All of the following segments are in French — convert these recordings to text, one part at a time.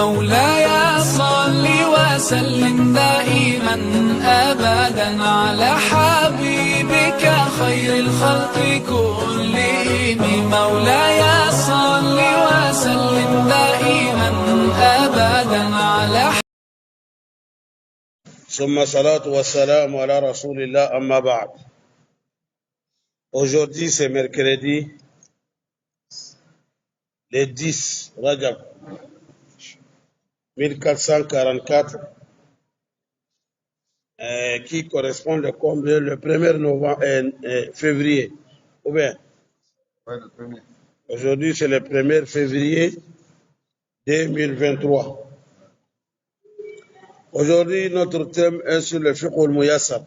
مولاي صل وسلم دائما أبدا على حبيبك خير الخلق كلهم. مولاي صل وسلم دائما أبدا على ثم صلاة والسلام على رسول الله أما بعد. Aujourd'hui c'est mercredi le 10 Rajab 1444 qui correspond le 1er novembre, février. Ou bien Ouais, le premier. aujourd'hui c'est le 1er février 2023. Aujourd'hui notre thème est sur le fiqh al-muyassar.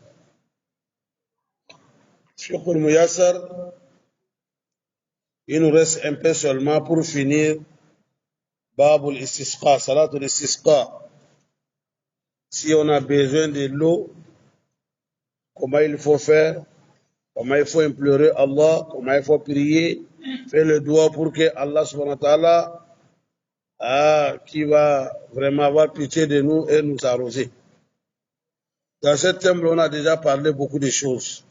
Fiqh al-muyassar, il nous reste un peu seulement pour finir Bab al-istisqa, Salat al-istisqa. Si on a besoin de l'eau, comment il faut faire, comment il faut implorer Allah, comment il faut prier, faire le doigt pour que Allah subhanahu wa ta'ala qui va vraiment avoir pitié de nous et nous arroser. Dans ce thème, on a déjà parlé beaucoup de choses.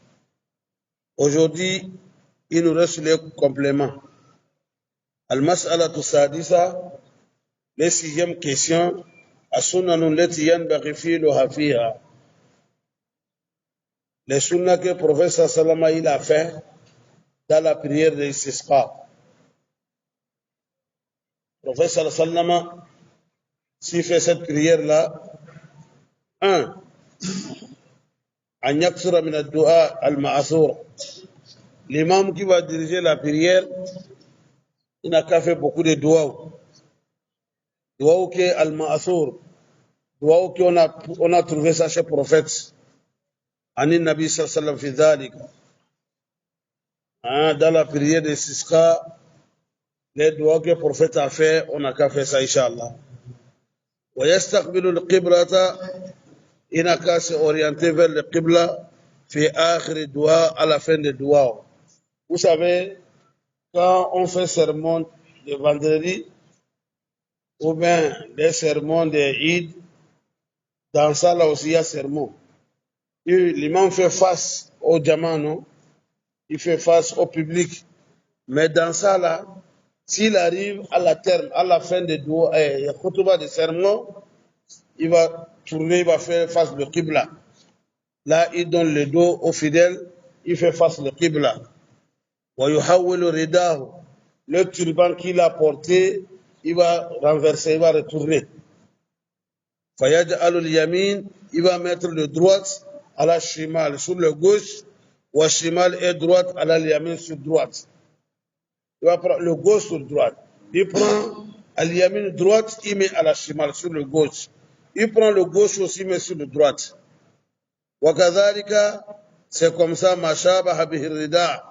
Aujourd'hui, il nous reste les compléments. Al-mas'alatu sadisa, la 6e question, as-sunnanu allati yanbaghi fi'luha fiha. Les sunnas que le prophète sallallahu il a fait dans la prière de l'istisqa. Le prophète sallallahu s'il fait cette prière-là, 1. An yaksura min ad-du'a al-ma'thur. L'imam qui va diriger la prière, il n'a qu'à faire beaucoup de doigts. Doigts qui est al-ma'thur. Doigts qu'on a trouvé ça chez le prophète. Ani Nabi sallallahu fi dhalika. Dans la prière de Sisqa, les doigts que le prophète a fait, on n'a qu'à faire ça, Inch'Allah. Wa yastaqbilu al-qiblata, il n'a qu'à se orienter vers le qibla, fi akhir doigt, à la fin des doigts. Vous savez, quand on fait sermon de vendredi, ou bien des sermons de Eid, dans ça là aussi il y a sermon. L'imam fait face au Jama, non? Il fait face au public. Mais dans ça là, s'il arrive à la terme, à la fin des doigts, khutba de sermon, il va tourner, il va faire face le qibla. Là, il donne le dos aux fidèles, il fait face le qibla. Wa yuhawwilu ridahu. Le turban qu'il a porté, il va renverser, il va retourner. Fayaj'alu al-yamin, il va mettre le droite à la shimal, sur le gauche, ou shimal et droite à la yamin sur droite. Il va prendre le gauche sur droite. Il prend à yamin droite, il met à la shimal sur le gauche. Il prend le gauche aussi, il met sur le droite. Wa kadhalika, c'est comme ça, ma shabaha bihi rida.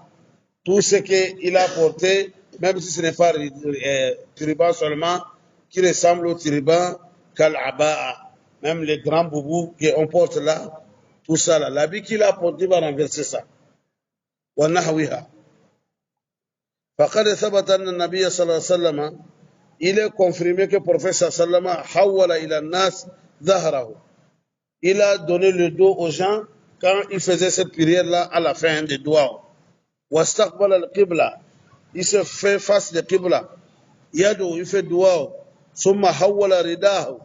Tout ce qu'il a porté, même si ce n'est pas turban seulement, qui ressemble au turban kal-aba'a, même les grands boubous qu'on porte là, tout ça là, l'habit qu'il a porté va renverser ça. Wa nahwiha. Faqad thabata anna an-nabiy sallallahu alayhi wa sallam, il est confirmé que le prophète sallallahu alayhi wa sallam hawwala ila an-nas dhahrahu. Il a donné le dos aux gens quand il faisait cette prière là à la fin des doigts. Wastaqbala al-qibla, il se fait face de qibla. Yadou, il fait doigt. Summa hawwala ridahu.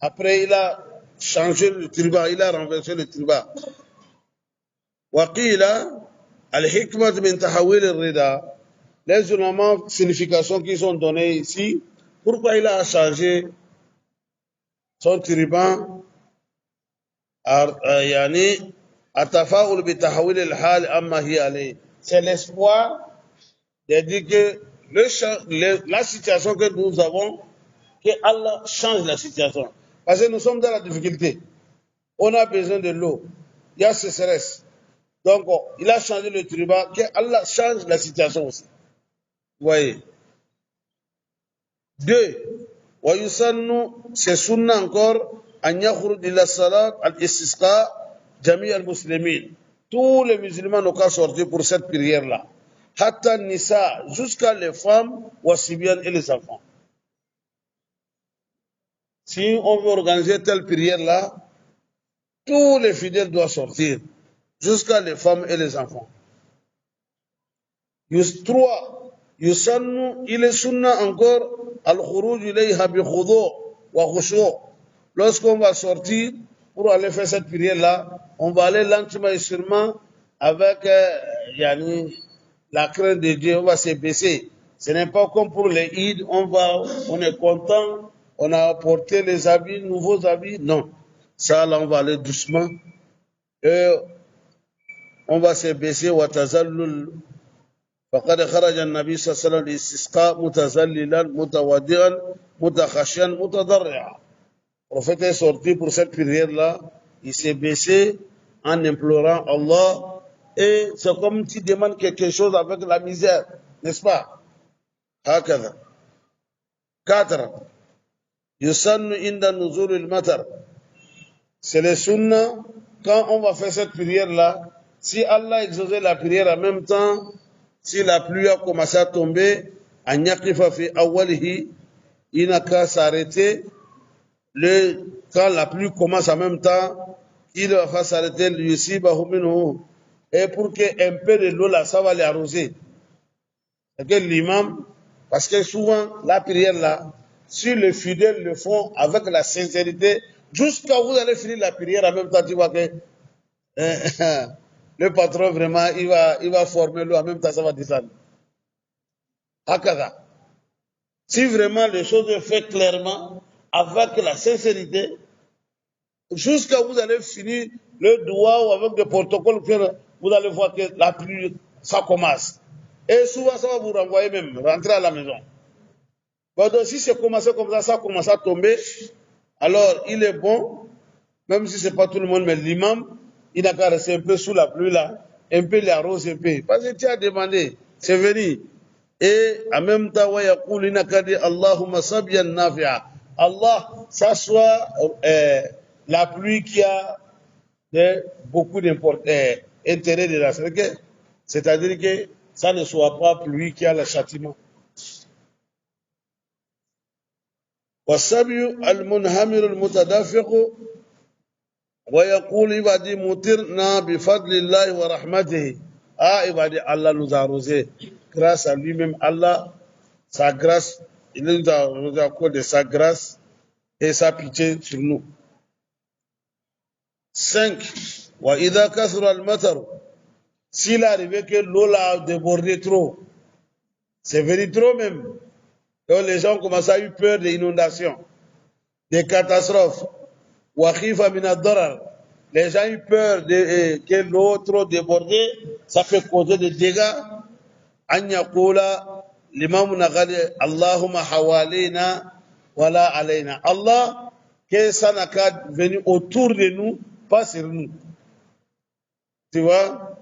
Après, il a changé le turban, il a renversé le turban. Wa qila al-hikmat min tahawil al-rida. Les éléments, significations qui sont données ici, pourquoi il a changé son turban? Yani, atafa'ul bi tahawil al-hal amma hiya alayhi. C'est l'espoir de dire que la situation que nous avons, que Allah change la situation. Parce que nous sommes dans la difficulté. On a besoin de l'eau. Il y a sécheresse. Donc, il a changé le turban, que Allah change la situation aussi. Vous voyez. 2. Wa yusannu, c'est sunna encore, an yakhruj ila salat al-istisqa Jami al-Muslimin. Tous les musulmans n'ont qu'à sortir pour cette prière-là. Hatta Nisa, jusqu'à les femmes, Wassibian et les enfants. Si on veut organiser telle prière-là, tous les fidèles doivent sortir, jusqu'à les femmes et les enfants. 3. Yusannu, il est sunna encore, al-khuruj ilayha bi khudu wa khushu. Lorsqu'on va sortir pour aller faire cette prière-là, on va aller lentement et sûrement avec la crainte de Dieu, on va se baisser. Ce n'est pas comme pour les Eid, on est content, on a apporté les habits, nouveaux habits. Non. Ça, là, on va aller doucement. Et on va se baisser. وَتَزَلُّلْ فَقَدْ خَرَجَ النَّبِي صلى الله عليه وسلم لِلْإِسْتِسْقَاء مُتَزَلِّلًا مُتَوَضِّعًا مُتَخَشِّعًا مُتَضَرِّعًا. Le prophète est sorti pour cette prière-là. Il s'est baissé en implorant Allah. Et c'est comme tu demandes quelque chose avec la misère, n'est-ce pas? هكذا. 4. يُسَنُّ عِنْدَ نُزُولِ الْمَطَرِ. C'est le sunna, quand on va faire cette prière-là, si Allah exauce la prière en même temps, si la pluie a commencé à tomber, an yaqifa fi awwalihi, il n'a qu'à s'arrêter. Quand la pluie commence en même temps, il va s'arrêter, yusibahu minhu, et pour qu'un peu de l'eau là, ça va l'arroser. C'est que l'imam, parce que souvent, la prière là, si les fidèles le font avec la sincérité, jusqu'à vous allez finir la prière en même temps, tu vois que le patron vraiment, il va former l'eau en même temps, ça va descendre. Hakada. Si vraiment les choses sont faites clairement, avec la sincérité, jusqu'à vous allez finir le doigt ou avec des protocoles, vous allez voir que la pluie, ça commence. Et souvent, ça va vous renvoyer même, rentrer à la maison. Bon, donc, si c'est commencé comme ça commence à tomber, alors il est bon, même si c'est pas tout le monde, mais l'imam, il n'a qu'à rester un peu sous la pluie là, un peu l'arrose un peu. Parce que tu as demandé, c'est venu. Et en même temps, il n'a qu'à dire Allahumma sabiyan nafi'a. Allah, ça soit la pluie qui a beaucoup d'intérêt dedans. C'est-à-dire que ça ne soit pas pluie qui a le châtiment. والسبي المنهمر المتدفق ويقول عبادي مطرنا بفضل الله ورحمته. Ibadi, Allah nous a arrosé grâce à lui-même. Allah, sa grâce, il nous a accordé sa grâce et sa pitié sur nous. 5. وإذا كثر المطر, s'il arrivait que l'eau a débordé trop, c'est venu trop même. Donc les gens commencent à avoir peur des inondations, des catastrophes. Wakhifa min ad-darar. Les gens ont eu peur que l'eau trop débordée, ça peut causer des dégâts. An yaqula l'imam nagadi Allahumma hawalina wala alayna. Allah, que ça n'a qu'à venir autour de nous, pas sur nous. Tu vois?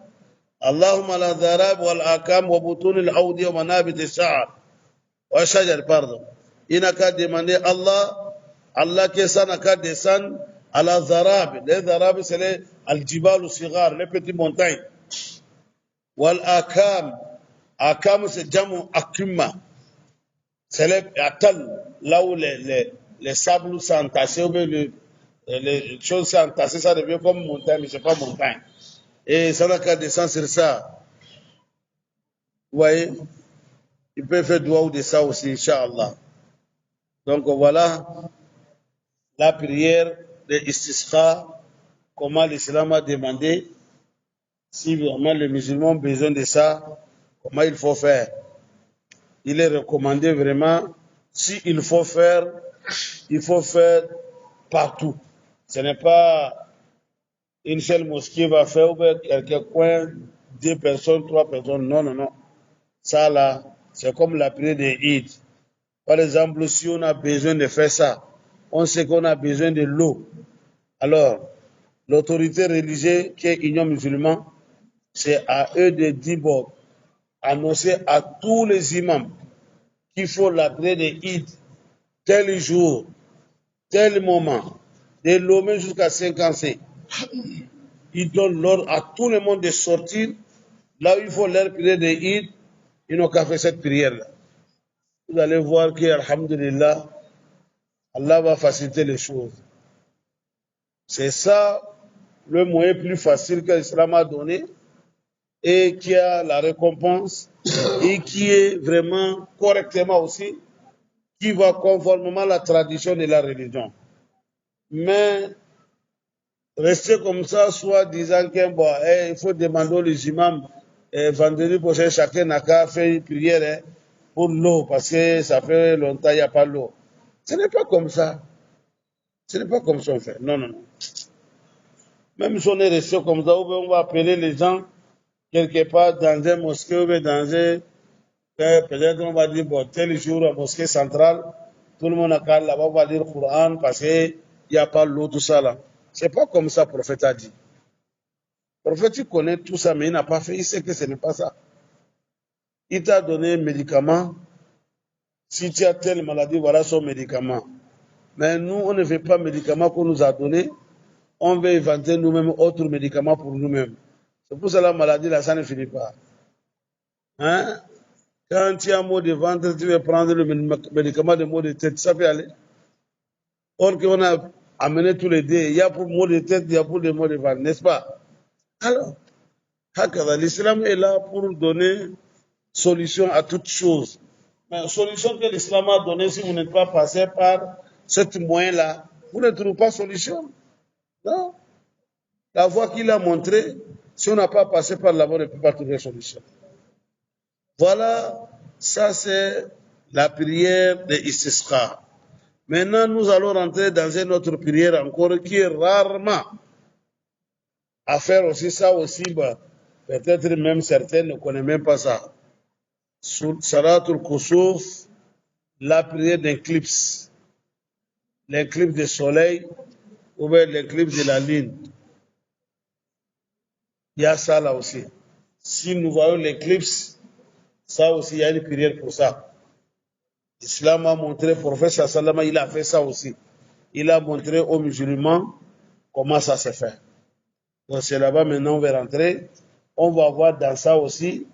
Allahumma la dharab wal akam wa butun al-awdi wa manabit al-sha'r. Pardon. Il n'a qu'à demander Allah que ça n'a qu'à descendre à la Zarab. Les Zarab, c'est les Al-Jibal ou Sigar, les petites montagnes. Wal Akam. Akam, c'est Jamu Akuma. C'est les Atal, là où les sables sont entassés, ou bien les choses sont entassées, ça devient comme montagne, mais ce n'est pas montagne. Et ça n'a qu'à descendre sur ça. Vous voyez? Il peut faire doigt de ça aussi, Inch'Allah. Donc voilà la prière de Istisqa, comment l'Islam a demandé, si vraiment les musulmans ont besoin de ça, comment il faut faire. Il est recommandé vraiment, s'il faut faire, il faut faire partout. Ce n'est pas une seule mosquée va faire, ou quelques coins, 2 personnes, 3 personnes, non. Ça là, c'est comme la prière des Eid. Par exemple, si on a besoin de faire ça, on sait qu'on a besoin de l'eau. Alors, l'autorité religieuse qui est Union musulmane, c'est à eux de dire, bon, annoncer à tous les imams qu'il faut la prière des Eid, tel jour, tel moment, de l'eau même jusqu'à 55. il donne l'ordre à tout le monde de sortir. Là où il faut leur prière de Eid, ils n'ont qu'à faire cette prière-là. Vous allez voir que, alhamdulillah, Allah va faciliter les choses. C'est ça le moyen plus facile que l'Islam a donné et qui a la récompense et qui est vraiment correctement aussi, qui va conformément à la tradition de la religion. Mais rester comme ça, soit disant qu'il faut demander aux imams, vendredi prochain, chacun n'a qu'à faire une prière pour l'eau, parce que ça fait longtemps qu'il n'y a pas l'eau. Ce n'est pas comme ça. Ce n'est pas comme ça on fait. Non, non, non. Même si on est resté comme ça, on va appeler les gens quelque part dans un mosquée ou dans un... Peut-être on va dire, bon, tel jour, à mosquée centrale, tout le monde a qu'à là-bas, on va lire le Coran parce qu'il n'y a pas l'eau, tout ça là. C'est pas comme ça, le prophète a dit. Le prophète, il connaît tout ça, mais il n'a pas fait, il sait que ce n'est pas ça. Il t'a donné un médicament. Si tu as telle maladie, voilà son médicament. Mais nous, on ne veut pas le médicament qu'on nous a donné. On veut inventer nous-mêmes autre médicament pour nous-mêmes. C'est pour ça que la maladie, là, ça ne finit pas. Hein? Quand tu as un mot de ventre, tu veux prendre le médicament de mot de tête, ça peut aller. Or qu'on a amené tous les deux, il y a pour mot de tête, il y a pour des mots de ventre, n'est-ce pas? Alors, l'islam est là pour donner solution à toutes choses. Mais la solution que l'islam a donnée, si vous n'êtes pas passé par ce moyen-là, vous ne trouvez pas solution. Non. La voie qu'il a montrée, si on n'a pas passé par là-bas, on ne peut pas trouver solution. Voilà, ça c'est la prière de Istisqa. Maintenant, nous allons rentrer dans une autre prière encore qui est rarement à faire aussi ça aussi. Bah, peut-être même certains ne connaissent même pas ça. Salatul Kusuf, la prière d'éclipse. L'éclipse du soleil ou bien l'éclipse de la lune. Il y a ça là aussi. Si nous voyons l'éclipse, ça aussi, il y a une prière pour ça. L'islam a montré, le prophète sallallahu il a fait ça aussi. Il a montré aux musulmans comment ça se fait. Donc c'est là-bas maintenant on va rentrer. On va voir dans ça aussi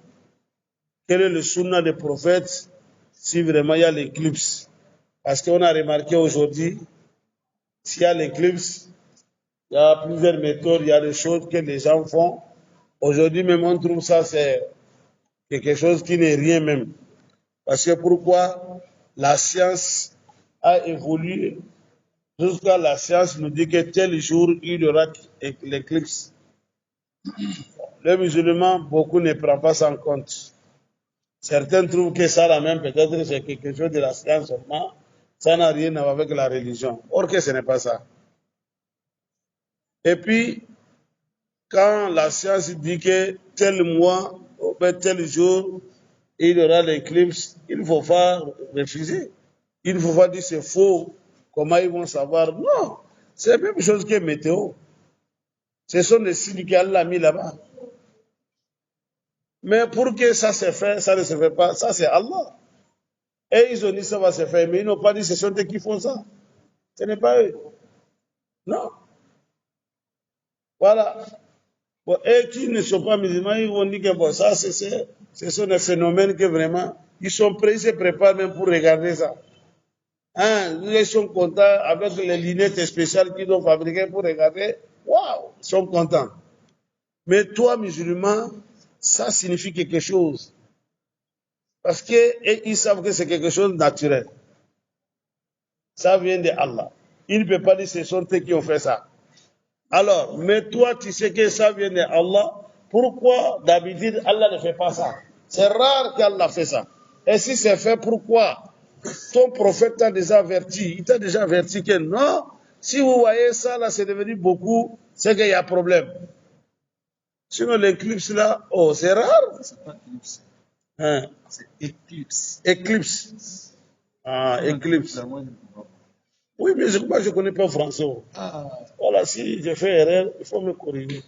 quel est le sunna des prophètes si vraiment il y a l'éclipse. Parce qu'on a remarqué aujourd'hui, s'il y a l'éclipse, il y a plusieurs méthodes, il y a des choses que les gens font. Aujourd'hui même on trouve ça c'est quelque chose qui n'est rien même. Parce que pourquoi la science a évolué jusqu'à la science nous dit que tel jour il y aura l'éclipse. Les musulmans, beaucoup ne prennent pas ça en compte. Certains trouvent que ça là même peut-être c'est quelque chose de la science seulement. Ça n'a rien à voir avec la religion. Or que ce n'est pas ça. Et puis, quand la science dit que tel mois, ou tel jour, il y aura l'éclipse, il ne faut pas refuser. Il ne faut pas dire c'est faux. Comment ils vont savoir? Non, c'est la même chose que météo. Ce sont des signes qu'Allah a mis là-bas. Mais pour que ça se fait, ça ne se fait pas. Ça, c'est Allah. Et ils ont dit ça va se faire, mais ils n'ont pas dit ce sont eux qui font ça. Ce n'est pas eux. Non. Voilà. Bon, et qui ne sont pas musulmans, ils vont dire que bon, ça, ce sont des phénomènes que vraiment, ils sont prêts, ils se préparent même pour regarder ça. Hein, ils sont contents avec les lunettes spéciales qu'ils ont fabriquées pour regarder. Waouh, ils sont contents. Mais toi, musulman, ça signifie quelque chose. Parce qu'ils savent que c'est quelque chose de naturel. Ça vient de Allah. Il ne peut pas dire que ce sont eux qui ont fait ça. Alors, mais toi, tu sais que ça vient de Allah. Pourquoi d'habitude Allah ne fait pas ça? C'est rare qu'Allah fait ça. Et si c'est fait, pourquoi? Ton prophète t'a déjà averti. Il t'a déjà averti que non, si vous voyez ça, là, c'est devenu beaucoup, c'est qu'il y a problème. Sinon, l'éclipse, là, oh, c'est rare. C'est pas éclipse. Hein? C'est éclipse. Éclipse. Ah, éclipse. Oui, mais moi, je ne connais pas français. Ah, Voilà, si je fais erreur, il faut me corriger.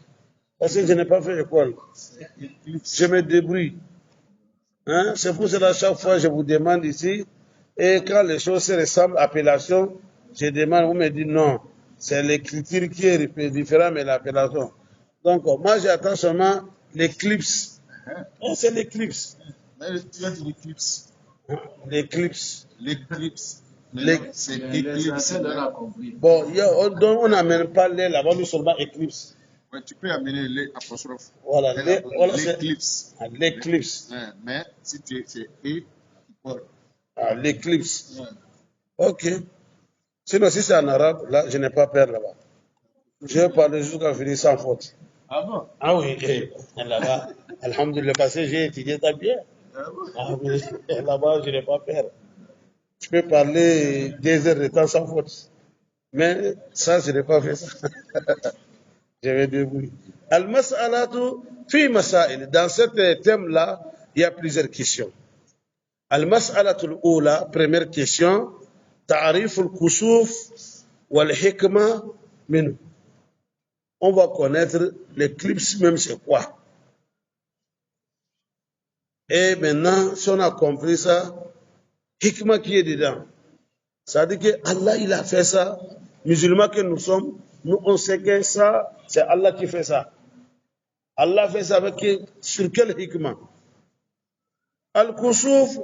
Parce que je n'ai pas fait l'école. c'est éclipse. Je me débrouille. Hein? C'est pour cela, chaque fois, je vous demande ici, et quand les choses se ressemblent à l'appellation, je demande, vous me dites non. C'est l'écriture qui est différente, mais l'appellation. Donc, moi, j'attends seulement l'éclipse. C'est l'éclipse. Mais tu as dit l'éclipse. L'éclipse. L'éclipse. L'é- Maintenant, c'est éclipse. Bon, on n'amène pas les là-bas, mais seulement éclipse. Ouais, tu peux amener l'apostrophe. Voilà, voilà c'est L'éclipse. l'éclipse. Mais si c'est E qui porte. Ah, l'éclipse. Ok. Sinon, si c'est en arabe, là, je n'ai pas peur là-bas. Je vais parler jusqu'à finir sans faute. Ah bon? Ah oui, là-bas, alhamdoulilah, parce que j'ai étudié ta bien. Ah bon? Ah oui, là-bas, je n'ai pas peur. Je peux parler des heures de temps sans faute. Mais ça, je n'ai pas fait ça. Je vais débrouiller. Al-mas'alatu fi masail. Dans ce thème-là, il y a plusieurs questions. Al-mas'alatu al-oula, première question, ta'rif al-kusuf wal-hikma minhu. On va connaître l'éclipse même c'est quoi. Et maintenant, si on a compris ça, hikma qui est dedans. Ça veut dire que Allah, il a fait ça. Musulmans que nous sommes, nous on sait que ça, c'est Allah qui fait ça. Allah fait ça avec sur quel hikma? Al-kusuf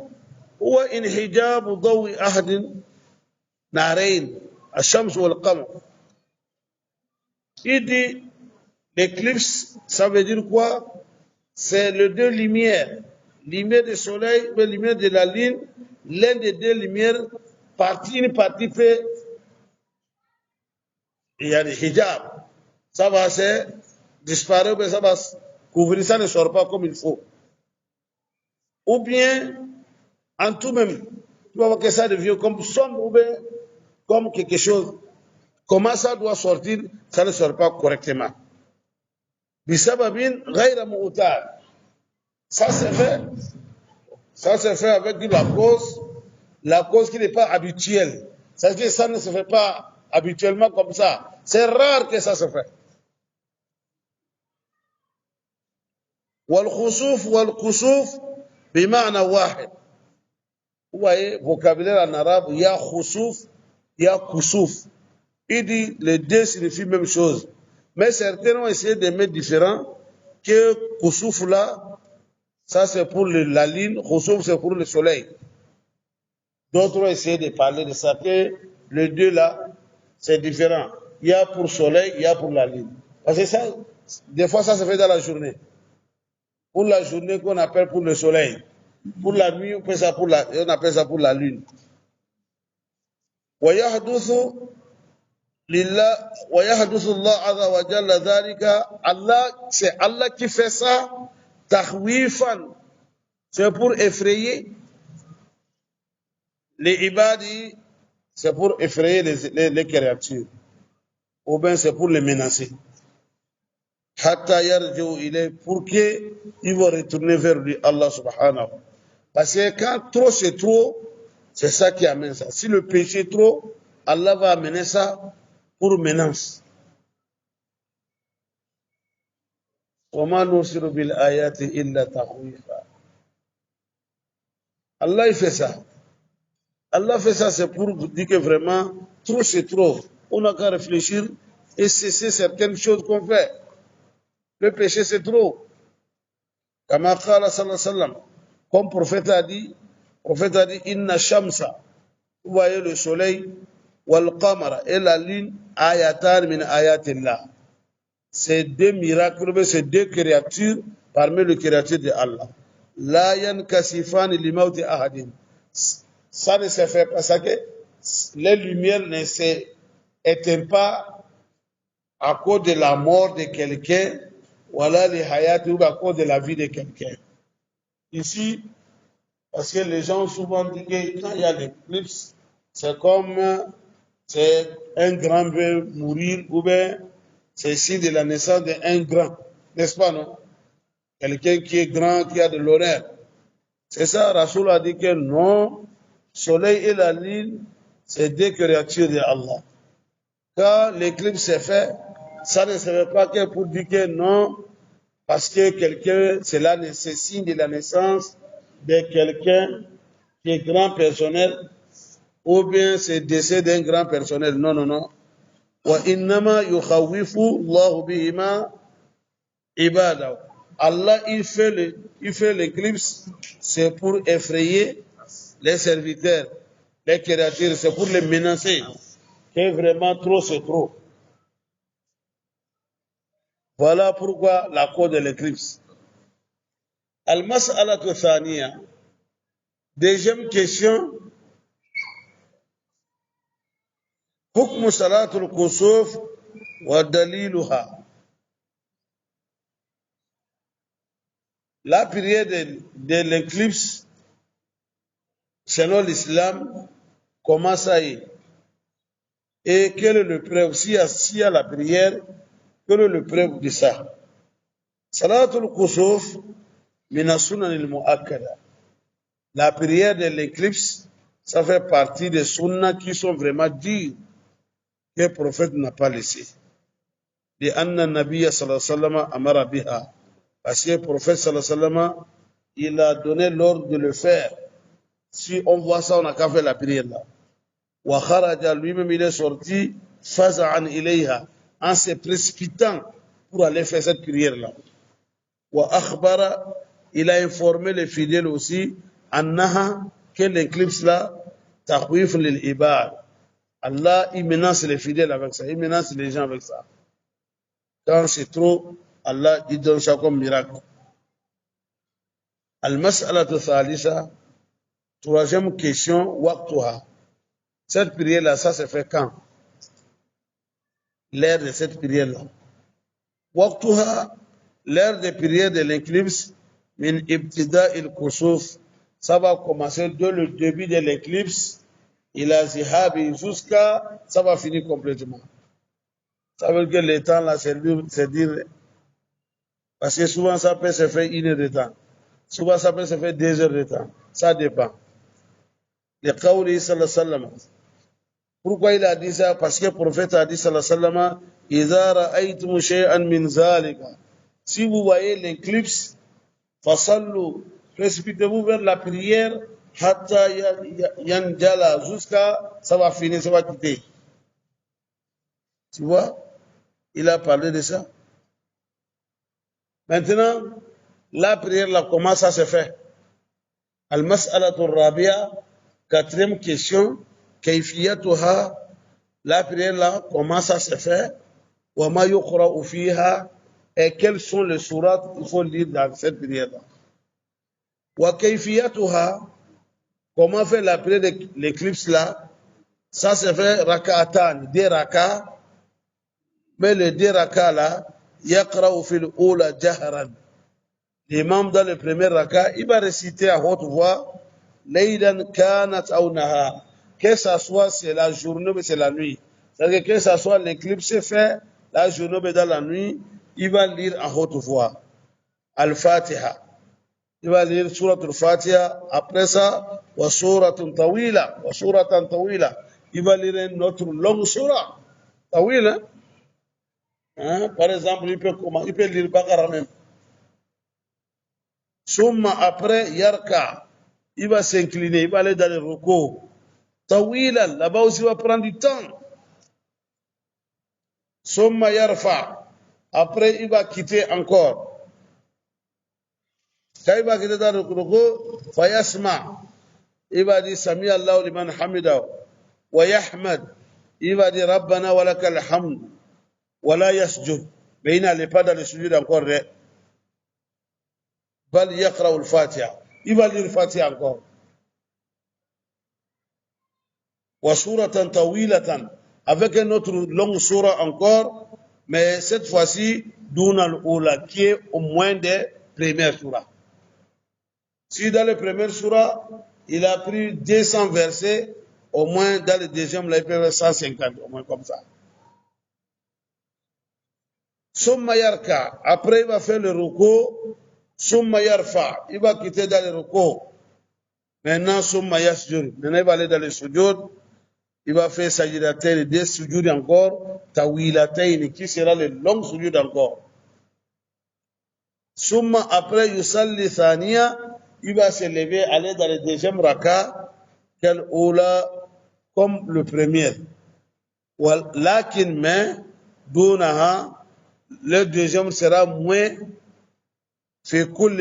huwa inhijab dawi ahadin narain, al-shams wal-qamar. Il dit l'éclipse, ça veut dire quoi? C'est les deux lumières. Lumière du soleil et lumière de la lune. L'un des deux lumières, une partie fait, il y a des hijab. Ça va se disparaître, mais ça va couvrir, ça ne sort pas comme il faut. Ou bien, en tout même, tu vas voir que ça devient comme sombre ou bien comme quelque chose. Comment ça doit sortir, ça ne sort pas correctement. Bisababin ghayra mu'tad. Ça se fait avec la cause qui n'est pas habituelle. Ça veut dire que ça ne se fait pas habituellement comme ça. C'est rare que ça se fait. والخسوف والكسوف بمعنى واحد. Vous voyez, vocabulaire en arabe, il y a khusuf, il y a kusuf. Il dit les deux signifient la même chose. Mais certains ont essayé de mettre différent que kusuf là, ça c'est pour la lune, khusuf c'est pour le soleil. D'autres ont essayé de parler de ça, que les deux là, c'est différent. Il y a pour le soleil, il y a pour la lune. Parce que ça, des fois ça se fait dans la journée. Pour la journée qu'on appelle pour le soleil. Pour la nuit, on appelle ça pour la lune. ويحدث الله عز وجل ذلك. Allah, c'est Allah qui fait ça. Takhwifan, c'est pour effrayer. Les ibadi, c'est pour effrayer les créatures. Ou bien c'est pour les menacer. Hatta yarji'u ilayhi, pour qu'ils vont retourner vers lui, Allah subhanahu. Parce que quand trop c'est trop, c'est ça qui amène ça. Si le péché est trop, Allah va amener ça pour menace. وَمَا نُرْسِلُ بِالْآيَاتِ إِلَّا تَخْوِيفًا. Allah il fait ça. Allah fait ça, c'est pour dire que vraiment, trop c'est trop. On n'a qu'à réfléchir et cesser certaines choses qu'on fait. Le péché c'est trop. Kama qala sallallahu alayhi wa sallam. Comme le prophète a dit, Inna shamsa, vous voyez le soleil, wal qamara, et la lune, ayatan min ayatillah. C'est deux miracles, c'est deux créatures parmi les créatures de Allah. La yankasifan li mawti ahadin. Ça ne se fait pas, ça que les lumières ne s'éteignent pas à cause de la mort de quelqu'un, voilà les hayat, ou à cause de la vie de quelqu'un. Ici, parce que les gens souvent disent que quand il y a l'éclipse, c'est comme c'est un grand veut mourir, ou bien c'est signe de la naissance d'un grand, n'est-ce pas, non? Quelqu'un qui est grand, qui a de l'honneur. C'est ça, Rasoul a dit que non, soleil et la lune, c'est deux créatures de Allah. Quand l'éclipse s'est fait, ça ne se fait pas que pour dire que non, parce que quelqu'un, c'est signe de la naissance de quelqu'un qui est grand personnel, ou bien c'est décès d'un grand personnel. Non, non, non. Wa innama yukhawwifu Allahu bihima ibada. Allah, il fait l'éclipse, c'est pour effrayer les serviteurs, les créatures, c'est pour les menacer. Que vraiment trop, c'est trop. Voilà pourquoi la cause de l'éclipse. Al-Mas'alatu Thaniya. Deuxième question. Hukmu salatul kusuf wa daliluha. La prière de l'éclipse, selon l'islam, comment ça y est? Et quel est le preuve? S'il y a la prière, quel est le preuve de ça? Salatul kusuf min sunan al-mu'akkada. La prière de l'éclipse, ça fait partie des sunnas qui sont vraiment durs, que le prophète n'a pas laissé. De anna nabiyya sallallahu alayhi wa sallam amara biha. Parce que le prophète sallallahu alayhi wa sallam, il a donné l'ordre de le faire. Si on voit ça, on n'a qu'à faire la prière là. Wa kharaja, lui-même il est sorti, faza'an ilayha, en se précipitant pour aller faire cette prière là. Wa akhbara, il a informé les fidèles aussi, annaha, que l'éclipse là, takhwif lil ibad. Allah, il menace les fidèles avec ça, il menace les gens avec ça. Quand c'est trop, Allah, il donne ça comme miracle. Al-mas'alatu thalitha, troisième question, waqtuha. Cette prière-là, ça se fait quand? L'heure de cette prière-là. Waqtuha, l'heure de prière de l'éclipse, min ibtida il-kusuf, ça va commencer dès le début de l'éclipse, il a zihabi jusqu'à, ça va finir complètement. Ça veut dire que le temps là, c'est dire, parce que souvent ça peut se faire 1 heure de temps. Souvent ça peut se faire 2 heures de temps. Ça dépend. Le Qawli sallallahu alayhi wa sallam. Pourquoi il a dit ça? Parce que le prophète a dit sallallahu alayhi wa sallam, Idha ra'aytum shay'an min zalika. Si vous voyez l'éclipse, fasallu, précipitez-vous vers la prière, hatta yanjala, jusqu'à, ça va finir, ça va quitter. Tu vois? Il a parlé de ça. Maintenant, la prière, là, comment ça se fait? Al-mas'alatu rabi'a, quatrième question, kayfiyatuha, la prière, là, comment ça se fait? Wa ma yuqra'u fiha, et quels sont les sourates qu'il faut lire dans cette prière-là? Wa kayfiyatuha, comment faire la prière de l'éclipse, là? Ça se fait raka'atan, 2 raka', mais les 2 raka' là, yaqra'u fil ula jahran. L'imam dans le premier raka, il va réciter à haute voix, Laydan kanat aw nahar. Que ça soit, c'est la journée, mais c'est la nuit. C'est-à-dire que ça soit l'éclipse fait, la journée, mais dans la nuit, il va lire à haute voix. Al-Fatiha. Il va lire surat al-Fatiha. Après ça, wa suratun tawila. Wa suratan tawila. Il va lire une autre longue surat. Tawila. Hein? Par exemple, il peut lire Baqara même. Summa après, yarka. Il va s'incliner, il va aller dans le ruku. Tawila, là-bas aussi, il va prendre du temps. Summa yarfa. Après, il va quitter encore. Quand il va quitter dans le ruku, fayasma. Il va dire, Sami Allahu liman hamidahu. Wa yahmad. Il va dire, Rabbana wa lakal hamd. Wa la yasjud. Mais il n'allait pas dans le sujud encore. Bal yaqra al-Fatiha. Il va lire Fatiha encore. Wa suratan tawilatan. Avec une autre longue surah encore, mais cette fois-ci, duna al-ula, qui est au moins des premières surahs. Si dans les premières surahs, il a pris 200 versets, au moins dans le deuxième, là, il peut avoir 150, au moins comme ça. Summa yarka. Après, il va faire le ruku. Summa yarfa, il va quitter dans le ruku. Maintenant, summa yasjud. Maintenant, il va aller dans le sujud. Il va faire sajidatayn, 2 sujud encore. Tawilatayn, qui sera le long sujud encore. Summa, après, yusalli thaniya, il va se lever, aller dans le deuxième raka, quel oula, comme le premier. Lakin, mais, dunaha, Le deuxième sera moins. Fait cool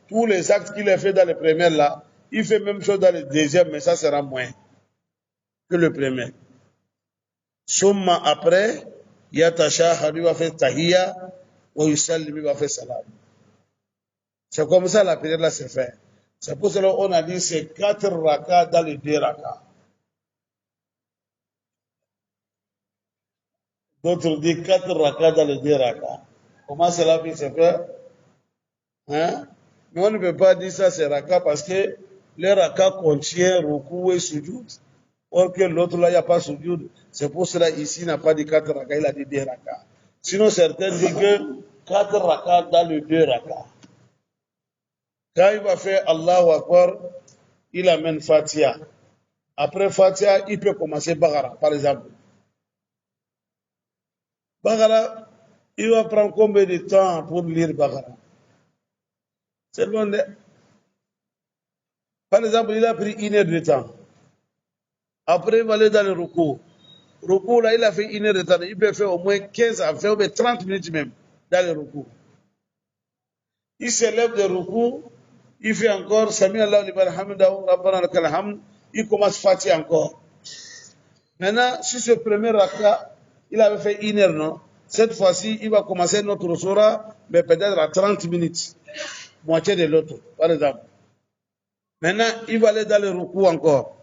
tous les actes qu'il a fait dans le premier là, il fait même chose dans le deuxième, mais ça sera moins que le premier. Summa après, yatashahadu va faire tahiyya, wa yusallimu va faire salam. C'est comme ça la prière là se fait. C'est pour cela qu'on a dit c'est 4 rakas dans les 2 rakas. D'autres disent 4 rakas dans les 2 rakas. Comment cela peut se faire? Hein? Mais on ne peut pas dire ça c'est raka parce que les raka contient ruku et sujoud. Or que l'autre là, il n'y a pas sujoud. C'est pour cela ici, il n'a pas dit 4 raka, il a dit 2 raka. Sinon, certains disent que 4 raka dans les 2 raka. Quand il va faire Allahu Akbar, il amène Fatiha. Après Fatiha, il peut commencer Bagara, par exemple. Bagara, il va prendre combien de temps pour lire Bagara? C'est loin de... Par exemple, il a pris 1 heure de temps. Après, il va aller dans le ruku. Ruku, là, il a fait 1 heure de temps. Il peut faire au moins 15 à 30 minutes même dans le ruku. Il se lève de ruku, il fait encore Sami Allah liman hamidahu, Rabbana lakal hamd, il commence Fatiha encore. Maintenant, si ce premier raka, il avait fait 1 heure, non? Cette fois-ci, il va commencer notre surah, mais peut-être à 30 minutes. Moitié de l'autre, par exemple. Maintenant, il va aller dans le ruku encore.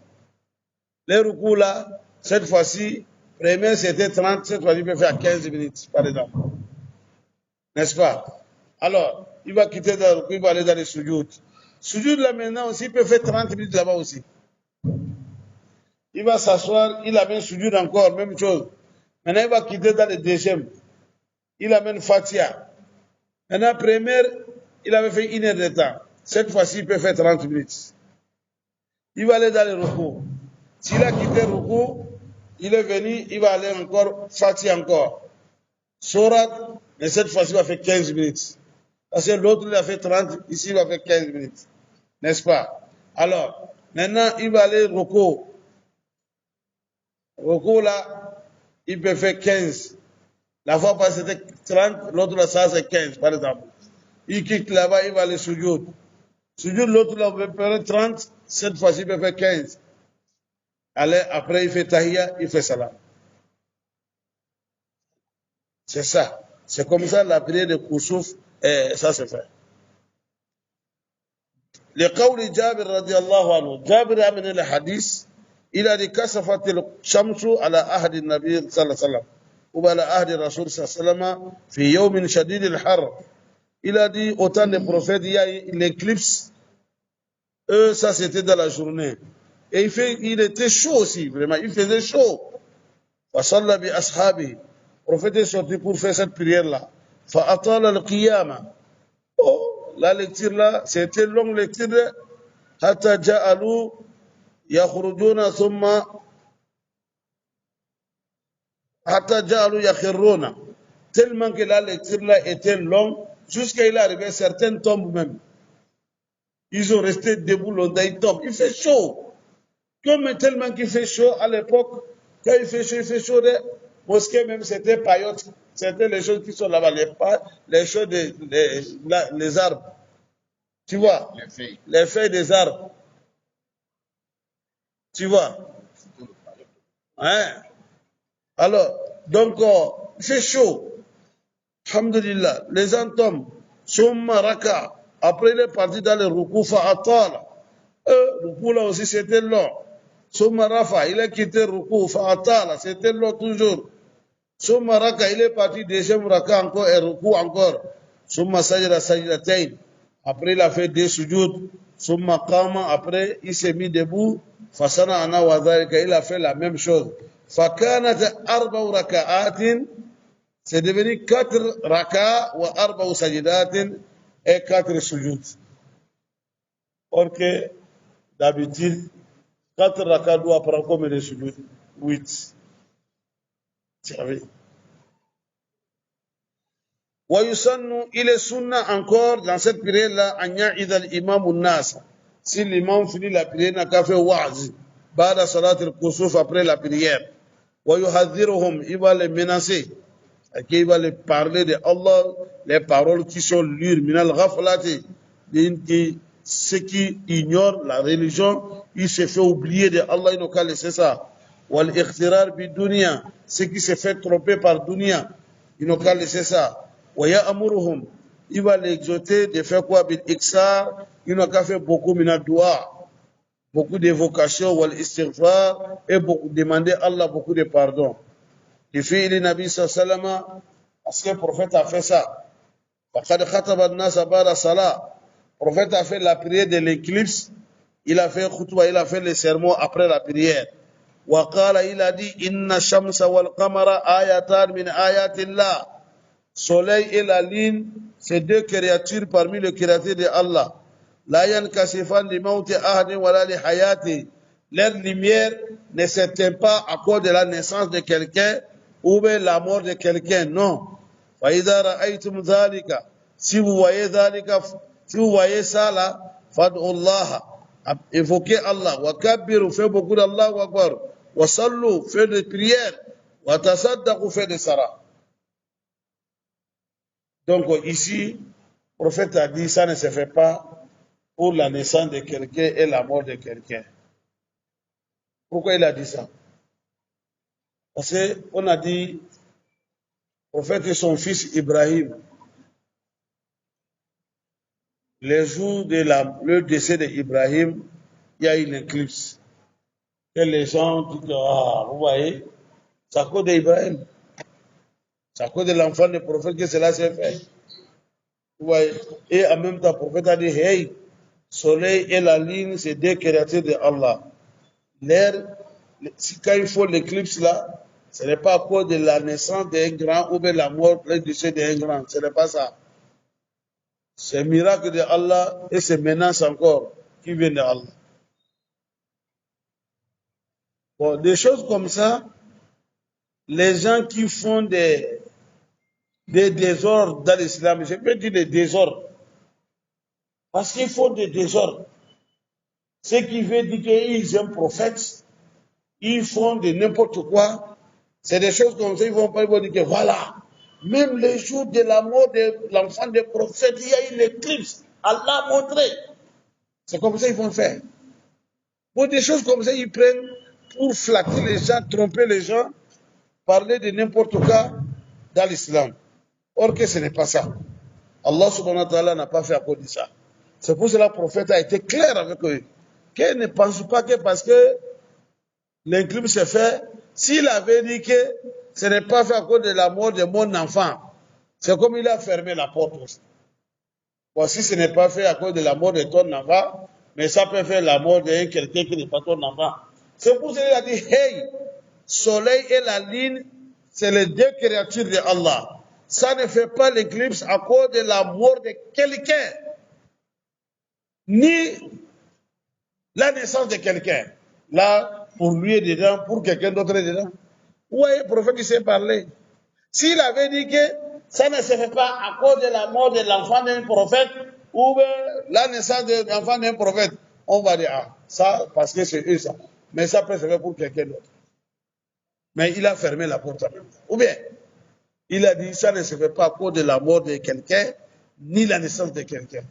Les ruku là, cette fois-ci, premier c'était 30, cette fois-ci, il peut faire 15 minutes, par exemple. N'est-ce pas? Alors, il va quitter le ruku, il va aller dans le sujoud. Sujoud là maintenant aussi, il peut faire 30 minutes là-bas aussi. Il va s'asseoir, il amène sujoud encore, même chose. Maintenant, il va quitter dans le deuxième. Il amène Fatiha. Maintenant, première, il avait fait 1 heure de temps. Cette fois-ci, il peut faire 30 minutes. Il va aller dans le ruku. S'il a quitté le ruku, il est venu, il va aller encore, Fatiha encore. Sourate, mais cette fois-ci, il va faire 15 minutes. Parce que l'autre, il a fait 30, ici, il va faire 15 minutes. N'est-ce pas? Alors, maintenant, il va aller ruku. Ruku, là, il peut faire 15. La fois passée, c'était 30, l'autre, là, ça, c'est 15, par exemple. Il quitte là-bas, il va aller sujoud. Sujoud, l'autre, là, il peut faire 30, cette fois-ci, il peut faire 15. Allez, après, il fait tahiyya, il fait salam. C'est ça. C'est comme ça la prière de Koussouf, ça se fait. لقول جابر رضي الله عنه جابر من الحديث إلى أن كسفت الشمس على عهد النبي صلى الله عليه وسلم وعلى عهد الرسول صلى الله عليه وسلم في يوم شديد الحر. Il a dit autant de prophètes, il y a l'éclipse. Eux, ça c'était dans la journée. Et il était chaud aussi, vraiment. Il faisait chaud. فصلى بأصحابه. Le prophète est sorti pour faire cette prière-là. فأطال القيامة. Oh, la lecture là, c'était une longue lecture. حتى جعلوا يخرجون ثم حتى جعلوا يخرون. Tellement que la lecture là était longue, jusqu'à il est arrivé, certains tombent même. Ils ont resté debout longtemps, ils tombent. Il fait chaud. Comme tellement qu'il fait chaud à l'époque, quand il fait chaud, les mosquées même, c'était paillotes. C'était les choses qui sont là-bas, les choses les arbres. Tu vois? Les feuilles des arbres. Tu vois? Hein? Alors, donc, il fait chaud. Alhamdulillah, les gens tombent. Summa raka. Après, il est parti dans le ruku fa'atala. Le ruku là aussi, c'était long. Summa rafa, il a quitté le ruku fa'atala. C'était long toujours. Summa raka, il est parti deuxième raka encore et ruku encore. Summa sajda sajdatayn. Après, il a fait 2 sujoud. Summa qama. Après, il s'est mis debout. Fasana ana wa dhalika. Il a fait la même chose. Fakanat arba raka'atin. C'est devenu 4 raka wa arba sajdatin et 4 sujoud. Or que, d'habitude, 4 raka doit prendre combien de sujoud? 8. Tu as vu? ويسن إلى السنة encore dans cette prière-là أن يعظ الإمام الناس. Si l'imam finit la prière, n'a qu'à faire wa'z بعد صلاة الكسوف après la prière. ويحذرهم, il va les menacer. Et qu'il va les parler de Allah, les paroles qui sont lures, minal ghaflati, ceux qui ignorent la religion, ils se font oublier de Allah, ils n'ont qu'à laisser ça. Wal ikhtirar bi dunya, ceux qui se font tromper par dunya, ils n'ont qu'à laisser ça. Wa ya'muruhum, il va les exhorter de faire quoi? Bil iksar, ils n'ont qu'à faire beaucoup minal dua, beaucoup d'évocations, wal istighfar, et demander à Allah beaucoup de pardon. Il fait le Nabi sallallahu alayhi wa sallam, parce que le prophète a fait ça. Faqad khataba an-nas ba'da salat. Le prophète a fait la prière de l'éclipse, il a fait khutba, il a fait le sermon après la prière. Wa qala, il a dit, inna shamsa wal qamara ayatan min ayatillah. Soleil et la lune, c'est deux créatures parmi les créatures de Allah. La yankasifan li mawti ahadin wala li hayati. Leur lumière ne s'éteint pas à cause de la naissance de quelqu'un ou bien la mort de quelqu'un, non. فَإِذَا رَأَيْتُمْ ذَلِكَ, si vous voyez ça là, فَادْعُوا اللَّهَ, évoquez Allah, وَكَبِّرُوا, faites beaucoup d'Allah, وَصَلُّوا, faites des prières, وَتَصَدَّقُوا, faites des saras. Donc ici, le prophète a dit, ça ne se fait pas pour la naissance de quelqu'un et la mort de quelqu'un. Pourquoi il a dit ça? Parce qu'on a dit, le prophète et son fils Ibrahim, le jour de le décès d'Ibrahim, il y a une éclipse. Et les gens disent, ah, vous voyez, c'est à cause d'Ibrahim. C'est à cause de l'enfant du prophète que cela s'est fait. Vous voyez. Et en même temps, le prophète a dit, hey, soleil et la lune, c'est deux créatures de Allah. L'air, quand il faut l'éclipse là, ce n'est pas à cause de la naissance d'un grand ou de la mort, le décès d'un grand. Ce n'est pas ça. C'est un miracle de Allah et c'est menace encore qui vient de Allah. Bon, des choses comme ça, les gens qui font des désordres dans l'islam, je peux dire des désordres, parce qu'ils font des désordres. Ce qui veut dire qu'ils aiment prophètes, ils font de n'importe quoi. C'est des choses comme ça, ils vont pas dire que voilà, même le jour de la mort de l'enfant des prophètes, il y a une éclipse, Allah a montré. C'est comme ça qu'ils vont faire. Pour des choses comme ça, ils prennent pour flatter les gens, tromper les gens, parler de n'importe quoi dans l'islam. Or que ce n'est pas ça. Allah subhanahu wa ta'ala n'a pas fait à cause de ça. C'est pour cela que le prophète a été clair avec eux. Qu'il ne pense pas que parce que l'éclipse s'est fait, s'il avait dit que ce n'est pas fait à cause de la mort de mon enfant, c'est comme il a fermé la porte aussi. Bon, si ce n'est pas fait à cause de la mort de ton enfant, mais ça peut faire la mort de quelqu'un qui n'est pas ton enfant. C'est pour cela qu'il a dit, hey, soleil et la lune, c'est les deux créatures de Allah. Ça ne fait pas l'éclipse à cause de la mort de quelqu'un, ni la naissance de quelqu'un. Là, pour lui est dedans, pour quelqu'un d'autre est dedans. Vous voyez, le prophète qui sait parler. S'il avait dit que ça ne se fait pas à cause de la mort de l'enfant d'un prophète ou la naissance de l'enfant d'un prophète, on va dire, ah, ça, parce que c'est eux ça. Mais ça peut se faire pour quelqu'un d'autre. Mais il a fermé la porte. Ou bien, il a dit, ça ne se fait pas à cause de la mort de quelqu'un, ni la naissance de quelqu'un.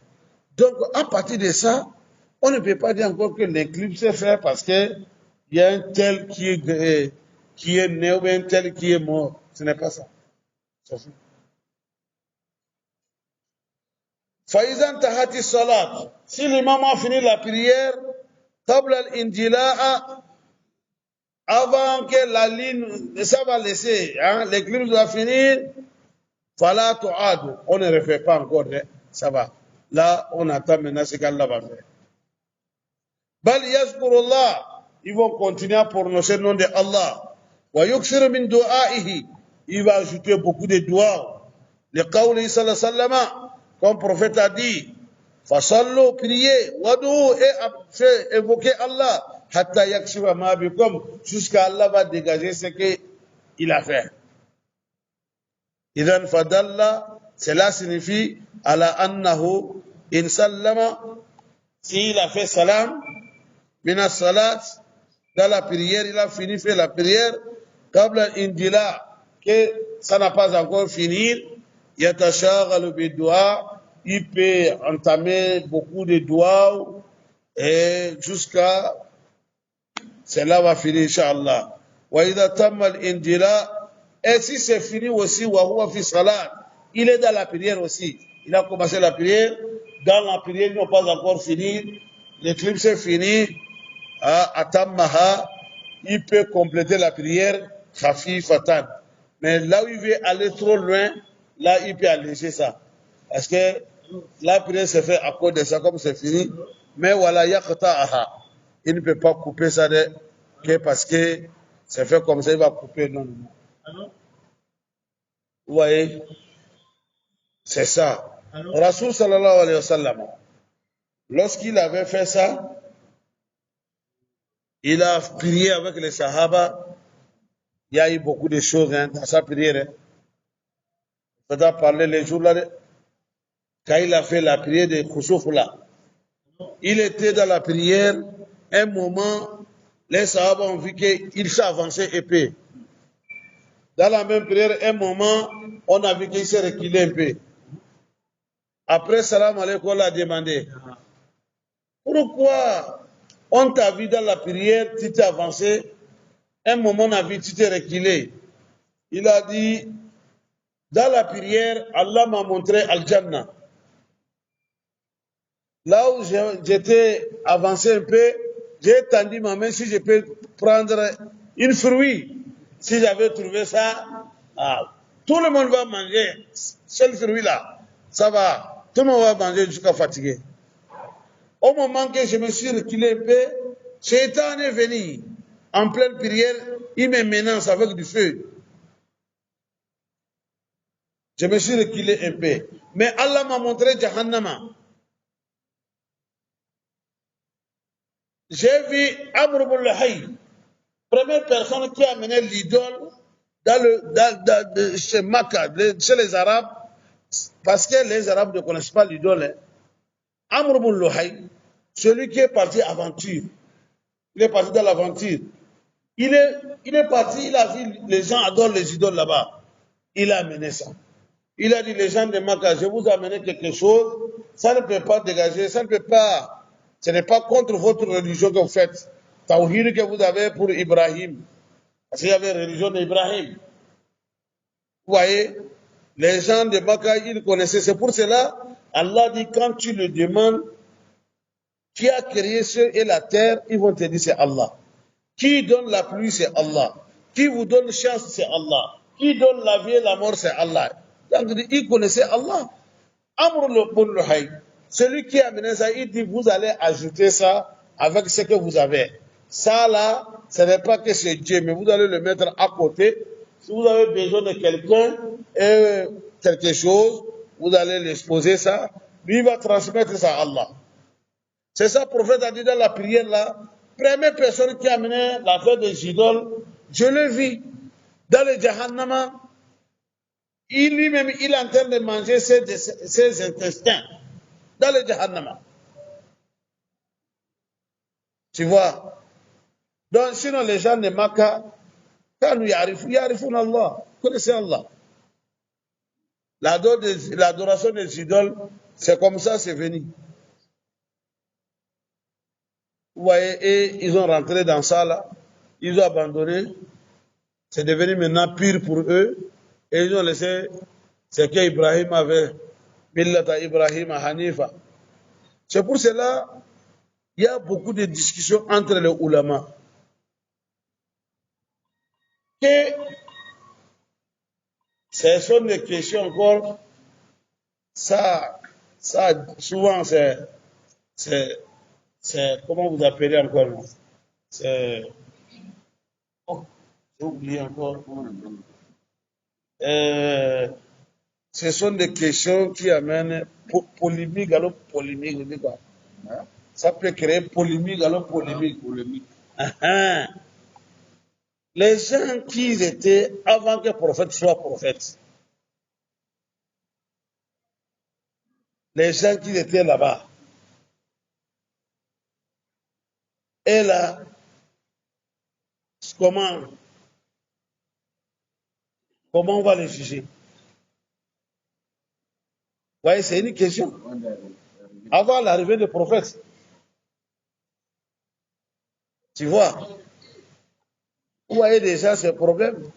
Donc, à partir de ça, on ne peut pas dire encore que l'éclipse s'est fait parce qu'il y a un tel qui est né ou un tel qui est mort. Ce n'est pas ça. Faïzan tahati salat. Si l'imam a fini la prière, qabla al-injila'a, avant que la ligne, ça va laisser, hein, l'éclipse va finir, fala tu'adu. On ne refait pas encore, hein, ça va. Là, on attend maintenant ce qu'Allah va faire. Bal yazkurullah, ils vont continuer à prononcer le nom de Allah. Wa yuksiru min du'a'ihi, il va ajouter beaucoup de doigts. Le qawli sallallahu alayhi wa sallam, comme le prophète a dit, fasallu, priez, wadou, et évoquer Allah, hatta yakshiwa ma bikum, jusqu'à Allah va dégager ce qu'il a fait. Idan fadalla, cela signifie, ala annahu, in sallama, s'il a fait salam, mina salat, dans la prière, il a fini fait la prière, qabla indila, que ça n'a pas encore fini, yatashaghalu bidua, il peut entamer beaucoup de doigts et jusqu'à cela va finir, Inch'Allah. Wa idha tamma al-indila, et si c'est fini aussi, wa huwa fi salat, il est dans la prière aussi. Il a commencé la prière, dans la prière, ils n'ont pas encore fini, l'éclipse est fini, atammaha, il peut compléter la prière, khafifatan. Mais là où il veut aller trop loin, là, il peut alléger ça. Parce que la prière se fait à cause de ça, comme c'est fini. Mais voilà, yaqta'aha. Il ne peut pas couper ça que parce que c'est fait comme ça, il va couper. Non, non. Vous voyez, c'est ça. Rasoul sallallahu alayhi wa sallam, lorsqu'il avait fait ça, il a prié avec les Sahaba. Il y a eu beaucoup de choses hein, dans sa prière. Il faudra parler les jours là. Quand il a fait la prière de Khousouf là, il était dans la prière. Un moment, les Sahaba ont vu qu'il s'est avancé épais. Dans la même prière, un moment, on a vu qu'il s'est reculé un peu. Après, salam alaikum, on l'a demandé. Pourquoi on t'a vu dans la prière, tu t'es avancé, un moment on a vu, tu t'es reculé. Il a dit, dans la prière, Allah m'a montré Al-Jannah. Là où j'étais avancé un peu, j'ai tendu ma main si je peux prendre une fruit. Si j'avais trouvé ça, tout le monde va manger. Ce fruit-là, ça va. Tout le monde va manger jusqu'à fatiguer. Au moment que je me suis reculé un peu, Shaitan est venu en pleine prière, il me menace avec du feu. Je me suis reculé un peu. Mais Allah m'a montré Jahannama. J'ai vu Amr ibn Luhay, première personne qui a amené l'idole chez Makkah, chez les Arabes, parce que les Arabes ne connaissent pas l'idole. Hein. Amr ibn Luhay, celui qui est parti aventure, il est parti dans l'aventure. Il est parti, il a vu les gens adorent les idoles là-bas. Il a amené ça. Il a dit les gens de Makkah, je vous ai amené quelque chose, ça ne peut pas dégager, ça ne peut pas. Ce n'est pas contre votre religion que vous faites. Tawhid que vous avez pour Ibrahim. Parce qu'il y avait la religion d'Ibrahim. Vous voyez, les gens de Makkah, ils connaissaient. C'est pour cela, Allah dit, quand tu le demandes, qui a créé ciel et la terre, ils vont te dire c'est Allah. Qui donne la pluie, c'est Allah. Qui vous donne chance, c'est Allah. Qui donne la vie et la mort, c'est Allah. Donc, ils connaissaient Allah. Amr ibn Luhay. Celui qui a amené ça, il dit, vous allez ajouter ça avec ce que vous avez. Ça là, ce n'est pas que c'est Dieu, mais vous allez le mettre à côté. Si vous avez besoin de quelqu'un et quelque chose, vous allez l'exposer ça. Lui va transmettre ça à Allah. C'est ça, le prophète a dit dans la prière là. Première personne qui a amené l'affaire des idoles, je l'ai vu dans le Jahannama. Il lui-même, il est en train de manger ses intestins dans le Jahannama. Tu vois? Donc, sinon, les gens de Makkah, quand nous y arrivons Allah. Connaissez Allah. L'adoration des idoles, c'est comme ça, c'est venu. Vous voyez, et ils ont rentré dans ça là, ils ont abandonné. C'est devenu maintenant pire pour eux. Et ils ont laissé ce qu'Ibrahim avait, Millata Ibrahim Hanifa. C'est pour cela, il y a beaucoup de discussions entre les ulama. Que ce sont des questions encore, ça souvent c'est, comment vous appelez encore? C'est, oh, j'ai oublié encore. Ce sont des questions qui amènent polémique, alors polémique, quoi. Ça peut créer polémique, alors polémique. Les gens qui étaient avant que le prophète soit prophète, les gens qui étaient là-bas, et là, comment Comment on va les juger? Vous voyez, c'est une question. Avant l'arrivée des prophètes. Tu vois? Vous voyez déjà ce problème?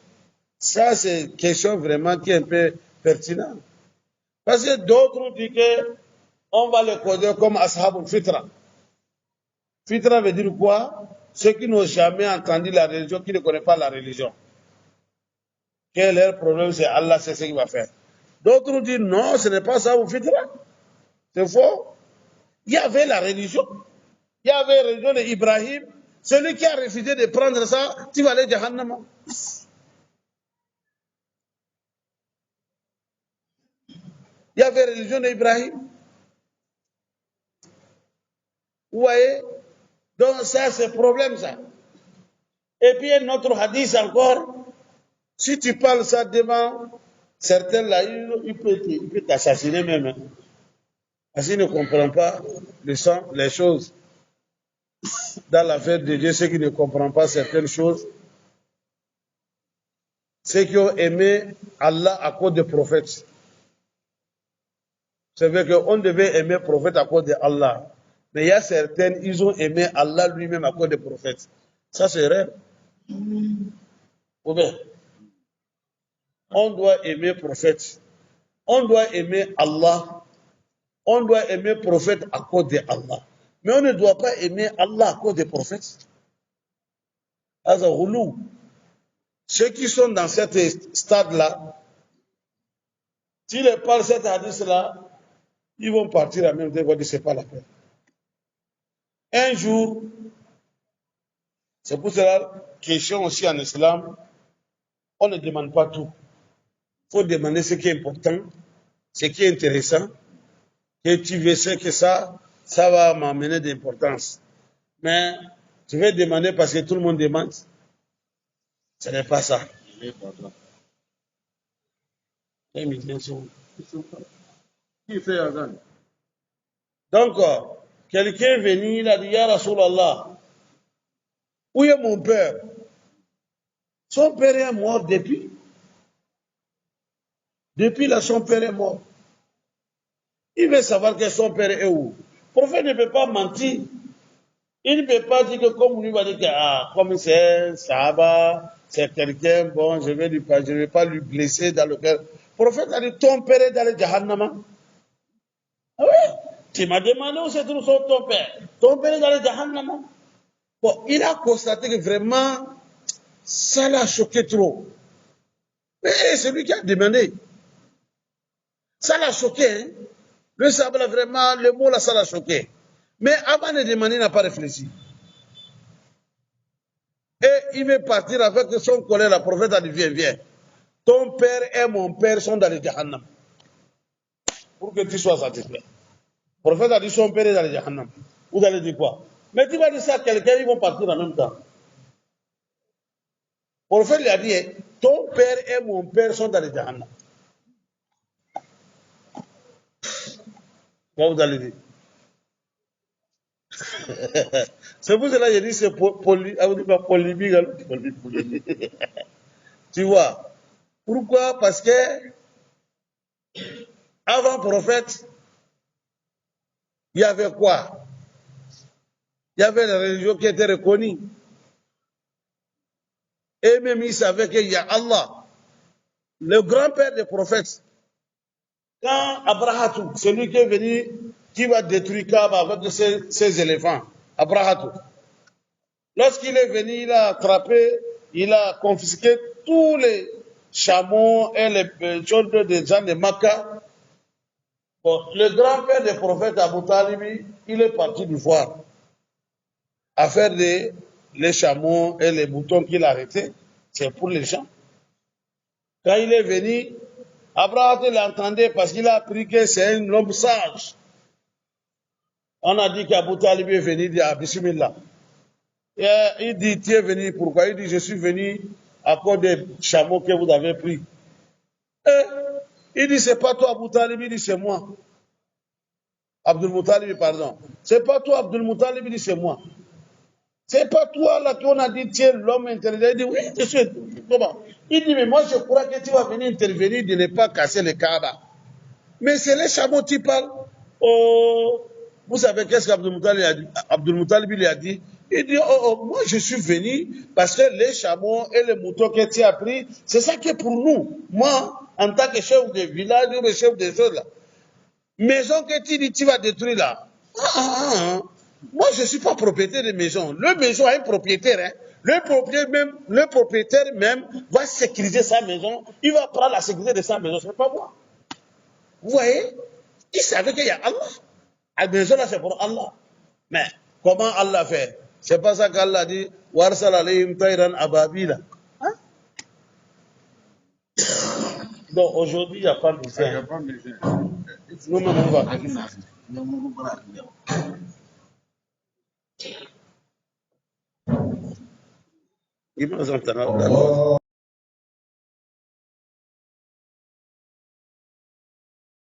Ça, c'est une question vraiment qui est un peu pertinente. Parce que d'autres ont dit qu'on va les coder comme Ashabul Fitra. Fitra veut dire quoi? Ceux qui n'ont jamais entendu la religion, qui ne connaissent pas la religion. Quel est le problème? C'est Allah, c'est ce qu'il va faire. D'autres ont dit non, ce n'est pas ça, vous Fitra. C'est faux. Il y avait la religion. Il y avait la religion d'Ibrahim. Celui qui a refusé de prendre ça, tu vas aller Jahannam. Il y avait la religion d'Ibrahim. Vous voyez? Donc ça, c'est le problème, ça. Et puis, notre hadith encore, si tu parles ça devant certains là, il peut t'assassiner même. Hein. Parce qu'il ne comprend pas les choses. Dans l'affaire de Dieu, ceux qui ne comprennent pas certaines choses, ceux qui ont aimé Allah à cause des prophètes. C'est vrai qu'on devait aimer le prophète à cause de Allah. Mais il y a certaines, ils ont aimé Allah lui-même à cause des prophètes. Ça, c'est vrai. Ou bien, on doit aimer le prophète. On doit aimer Allah. On doit aimer le prophète à cause de Allah. Mais on ne doit pas aimer Allah à cause des prophètes. Ceux qui sont dans ce stade-là, s'ils les parlent cet hadith-là, ils vont partir à même temps, ils vont dire c'est pas la peine. Un jour, c'est pour cela, question aussi en islam, on ne demande pas tout. Il faut demander ce qui est important, ce qui est intéressant, et tu veux sais que ça va m'amener d'importance. Mais tu veux demander parce que tout le monde demande. Ce n'est pas ça. Qui fait Azan? Donc, quelqu'un est venu, il a dit, Ya Rasulallah, où est mon père? Son père est mort depuis. Depuis là, son père est mort. Il veut savoir que son père est où. Le prophète ne peut pas mentir. Il ne peut pas dire que comme lui va dire que comme c'est un Sahaba, c'est quelqu'un, bon, je ne vais pas lui blesser dans le cœur. Le prophète a dit, ton père est dans le Jahannama. Ah oui, tu m'as demandé où se trouve ton père. Ton père est dans le Jahannama. Bon, il a constaté que vraiment, ça l'a choqué trop. Mais c'est lui qui a demandé. Ça l'a choqué. Hein? Le Sahaba, vraiment, le mot là, ça l'a choqué. Mais avant de demander, il n'a pas réfléchi. Et il veut partir avec son collègue, le prophète a dit, viens. Ton père et mon père sont dans le Jahannam. Pour que tu sois satisfait. Le prophète a dit, son père est dans le Jahannam. Vous allez dire quoi? Mais tu vas dire ça à quelqu'un, ils vont partir en même temps. Le prophète lui a dit, ton père et mon père sont dans le Jahannam. Comment vous allez dire? C'est pour cela que j'ai dit c'est polémique. Tu vois? Pourquoi? Parce que avant le prophète, il y avait quoi? Il y avait la religion qui était reconnue. Et même il savait qu'il y a Allah, le grand-père des prophètes. Quand Abraham, celui qui est venu, qui va détruire Kaaba avec ses éléphants, Abraham, lorsqu'il est venu, il a attrapé, il a confisqué tous les chameaux et les choses des gens de Makkah. Bon, le grand-père des prophètes Abu Talib, il est parti du voir à faire les chameaux et les boutons qu'il a arrêtés. C'est pour les gens. Quand il est venu, Abraham l'entendait parce qu'il a appris que c'est un homme sage. On a dit qu'Abu Talib est venu dire Bismillah. Et il dit, tu es venu pourquoi? Il dit, je suis venu à cause des chameaux que vous avez pris. Et il dit, c'est pas toi Abu Talib, il dit, c'est moi. Abdul Muttalib, pardon. C'est pas toi Abdul Muttalib, il dit, c'est moi. C'est pas toi là qu'on a dit, tiens, l'homme intelligent. Il dit, oui, je suis. Comment? Il dit, mais moi, je crois que tu vas venir intervenir de ne pas casser le Kaaba. Mais c'est les chameaux qui parlent. Oh, vous savez qu'est-ce qu'Abdul Moutalib lui a dit? Il dit, moi, je suis venu parce que les chameaux et les moutons que tu as pris, c'est ça qui est pour nous. Moi, en tant que chef de village ou chef de choses là, maison que tu dis, tu vas détruire là. Moi, je ne suis pas propriétaire de maison. Le maison a un propriétaire. Hein. Le propriétaire même va sécuriser sa maison. Il va prendre la sécurité de sa maison. Ce n'est pas moi. Vous voyez? Il savait qu'il y a Allah. La maison là, c'est pour Allah. Mais comment Allah fait? C'est pas ça qu'Allah dit. Warsal alayhim tayran ababila. Hein? Donc aujourd'hui, il n'y a pas de Il n'y a pas de médecin. nous-mêmes, on va. Imagine,